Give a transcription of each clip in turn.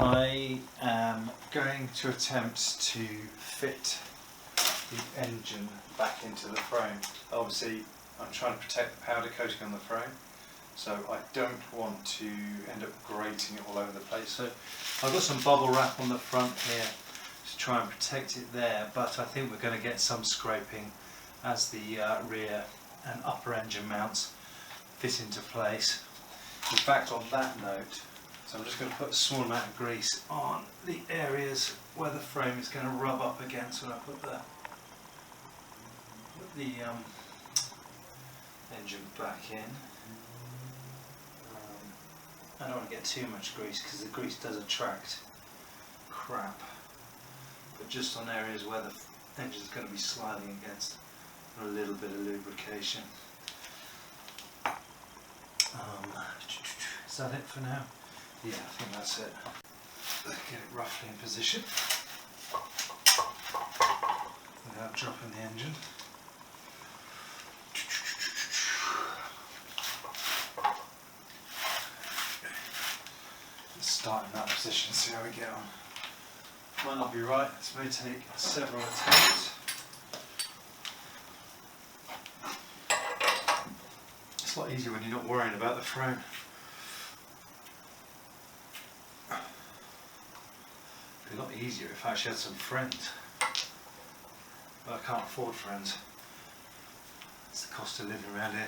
I am going to attempt to fit the engine back into the frame. Obviously I'm trying to protect the powder coating on the frame, so I don't want to end up grating it all over the place. So I've got some bubble wrap on the front here to try and protect it there, but I think we're going to get some scraping as the rear and upper engine mounts fit into place. In fact, on that note, so I'm just going to put a small amount of grease on the areas where the frame is going to rub up against when I put the engine back in. I don't want to get too much grease because the grease does attract crap, but just on areas where the engine is going to be sliding against, a little bit of lubrication. Is that it for now? Yeah, I think that's it. Let's get it roughly in position without dropping the engine. Let's start in that position, see how we get on. Might not be right, this may take several attempts. It's a lot easier when you're not worrying about the frame. It'd be a lot easier if I actually had some friends. But I can't afford friends. It's the cost of living around here.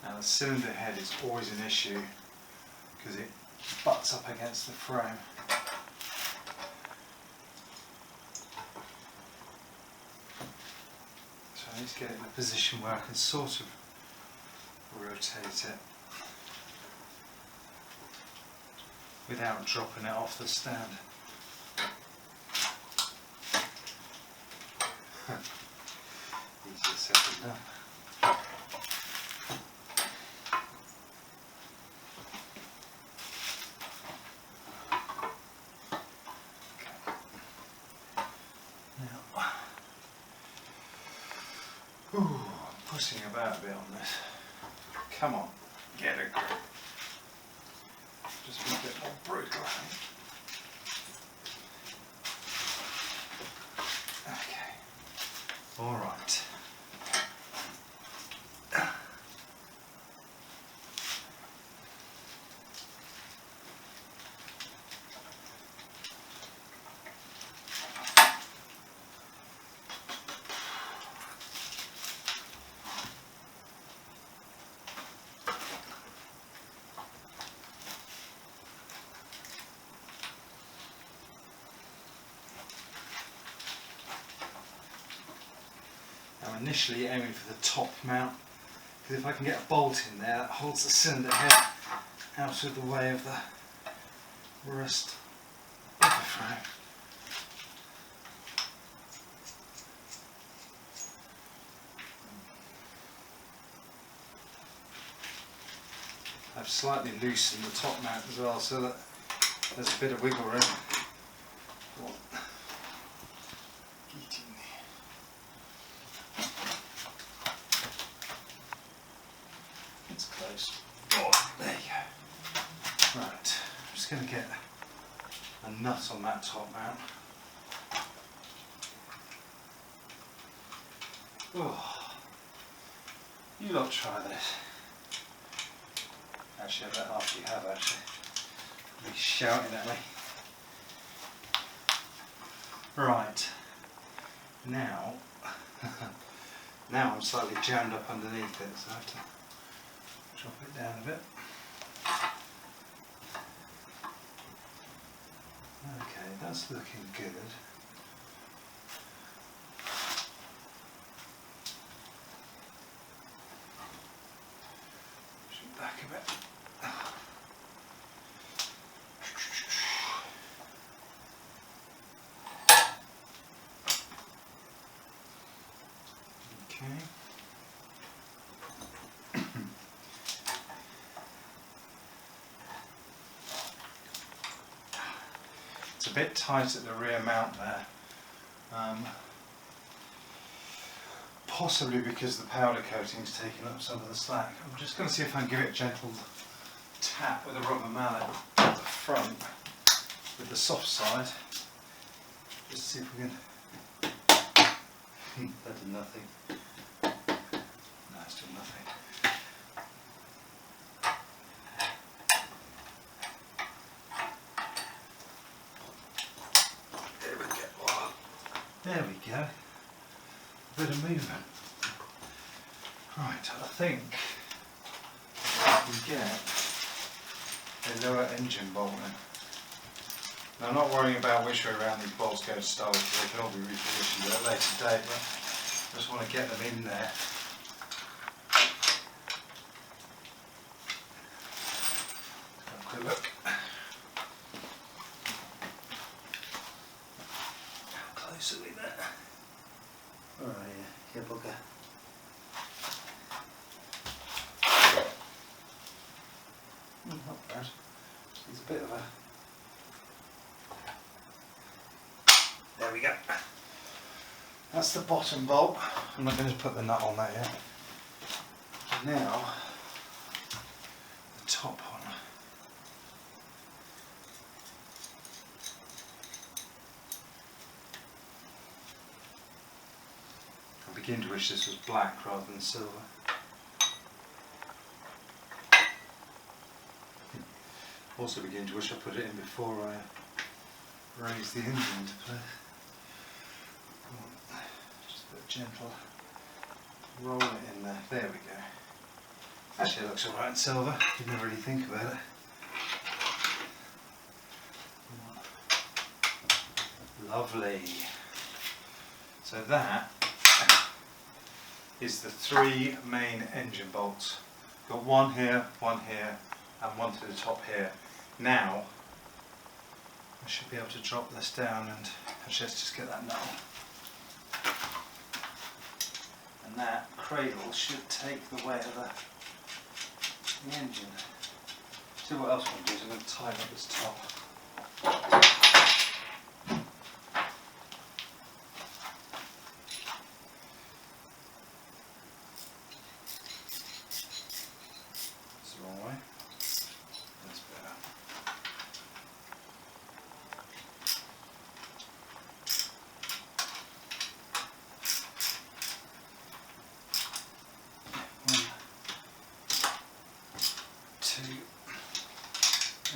Now the cylinder head is always an issue because it butts up against the frame. So I need to get it in a position where I can sort of rotate it without dropping it off the stand. Easier said than done. Ooh, I'm pushing about a bit on this. Come on, get a grip. Just be a bit more brutal, I think. Okay. All right. I'm initially aiming for the top mount, because if I can get a bolt in there that holds the cylinder head out of the way of the rest of the frame. I've slightly loosened the top mount as well so that there's a bit of wiggle room. It's close. Oh, there you go. Right, I'm just going to get a nut on that top mount. Oh, you lot try this. Actually, I bet half you have actually. He's shouting at me. Right, now, now I'm slightly jammed up underneath it, so I have to drop it down a bit. Okay, that's looking good. Push it back a bit. Okay. bit tight at the rear mount there. Possibly because the powder coating's taken up some of the slack. I'm just going to see if I can give it a gentle tap with a rubber mallet at the front with the soft side. Just see if we can. That did nothing. No, it's doing nothing. There we go. There we go. A bit of movement. Right, I think we get a lower engine bolt in. Now, I'm not worrying about which way around these bolts go to start with, because they can all be repositioned at a later date, but I just want to get them in there. Have a quick look. How close are we there? Where are you? Here, bugger. Not bad. It's a bit of a... There we go. That's the bottom bolt. I'm not going to put the nut on that yet. Now, the top one. I begin to wish this was black rather than silver. Also begin to wish I put it in before I raise the engine into place. Just put a gentle roll it in there. There we go. Actually, it looks alright in silver. Didn't never really think about it. Lovely. So that is the three main engine bolts. Got one here, and one to the top here. Now I should be able to drop this down and actually let's just get that nut on. And that cradle should take the way of the engine. See what else I'm going to do is I'm going to tighten up this top. That's the wrong way. That's better.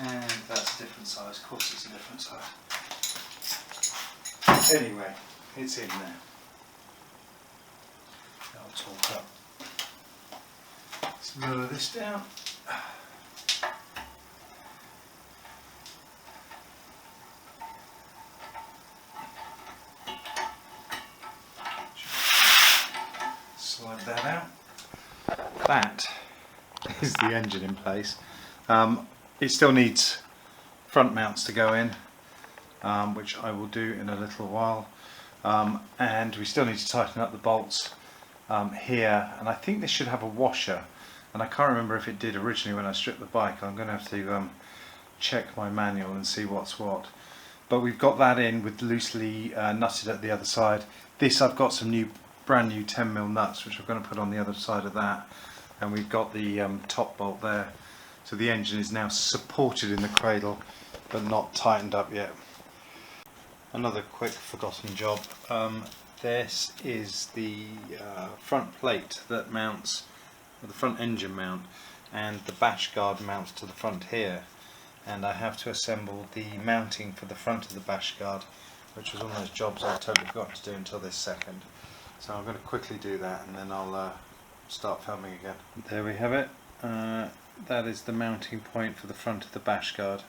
And that's a different size, of course it's a different size. Anyway, it's in there. I'll talk up. Let's lower this down. Slide that out. That is the engine in place. It still needs front mounts to go in, which I will do in a little while, and we still need to tighten up the bolts here, and I think this should have a washer, and I can't remember if it did originally when I stripped the bike. I'm going to have to check my manual and see what's what, but we've got that in with loosely nutted at the other side. This I've got some brand new 10mm nuts which I'm going to put on the other side of that, and we've got the top bolt there. So the engine is now supported in the cradle but not tightened up yet. Another quick forgotten job. This is the front plate that mounts, the front engine mount, and the bash guard mounts to the front here, and I have to assemble the mounting for the front of the bash guard, which was one of those jobs I totally forgot to do until this second. So I'm going to quickly do that and then I'll start filming again. There we have it. That is the mounting point for the front of the bash guard.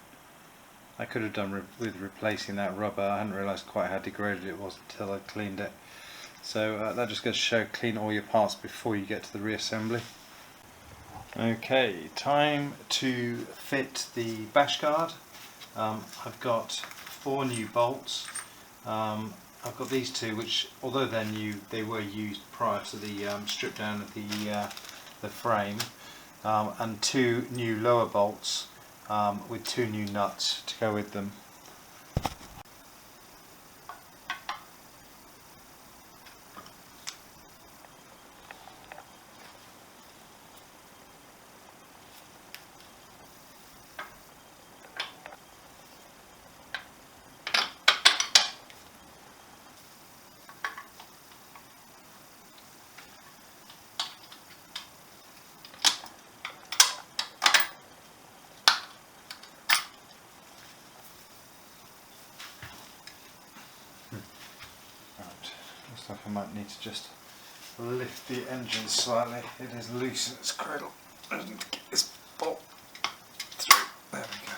I could have done with replacing that rubber. I hadn't realised quite how degraded it was until I cleaned it. So that just goes to show, clean all your parts before you get to the reassembly. Okay, time to fit the bash guard. I've got 4 new bolts. I've got these 2 which, although they're new, they were used prior to the strip down of the frame. And 2 new lower bolts with 2 new nuts to go with them. like I might need to just lift the engine slightly. It is loose in its cradle. I need to get this bolt through. There we go.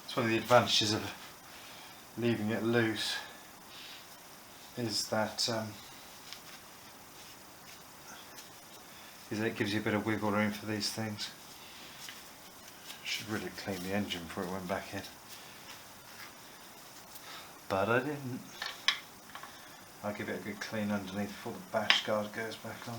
It's one of the advantages of leaving it loose, is that it gives you a bit of wiggle room for these things. Should really clean the engine before it went back in, but I didn't. I'll give it a good clean underneath before the bash guard goes back on.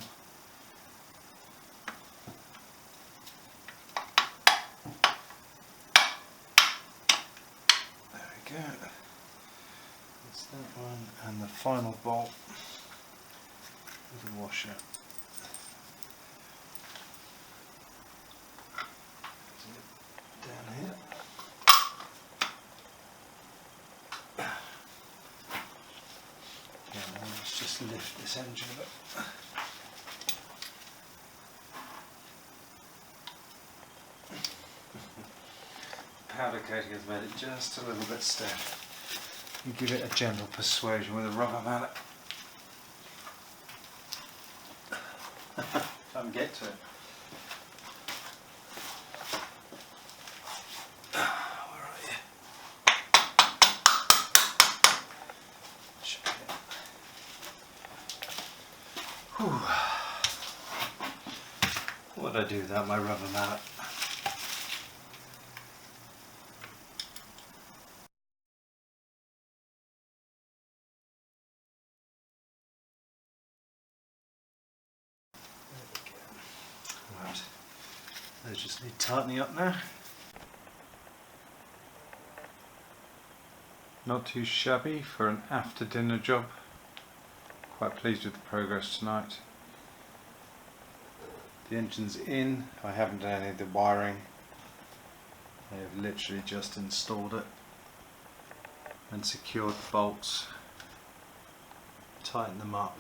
There we go. That's that one, and the final bolt with a washer. Down here. Let's just lift this engine a bit. Powder coating has made it just a little bit stiff. You give it a gentle persuasion with a rubber mallet. Try and get to it. Where are you? Should be it. Whew. What would I do without my rubber mallet? Right, those just need tightening up now. Not too shabby for an after dinner job. Quite pleased with the progress tonight. The engine's in. I haven't done any of the wiring. I have literally just installed it and secured the bolts, tightened them up,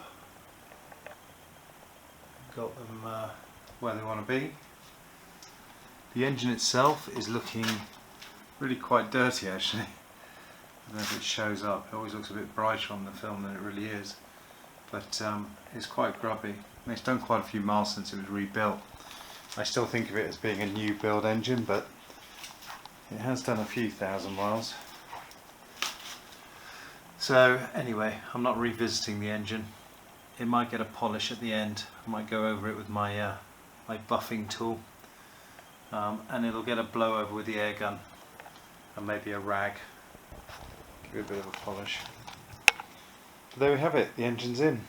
got them where they want to be. The engine itself is looking really quite dirty actually. I don't know if it shows up. It always looks a bit brighter on the film than it really is, but it's quite grubby. I mean, it's done quite a few miles since it was rebuilt. I still think of it as being a new build engine, but it has done a few thousand miles. So anyway, I'm not revisiting the engine. It might get a polish at the end. I might go over it with my my buffing tool, and it'll get a blow over with the air gun and maybe a rag. Give it a bit of a polish. But there we have it. The engine's in.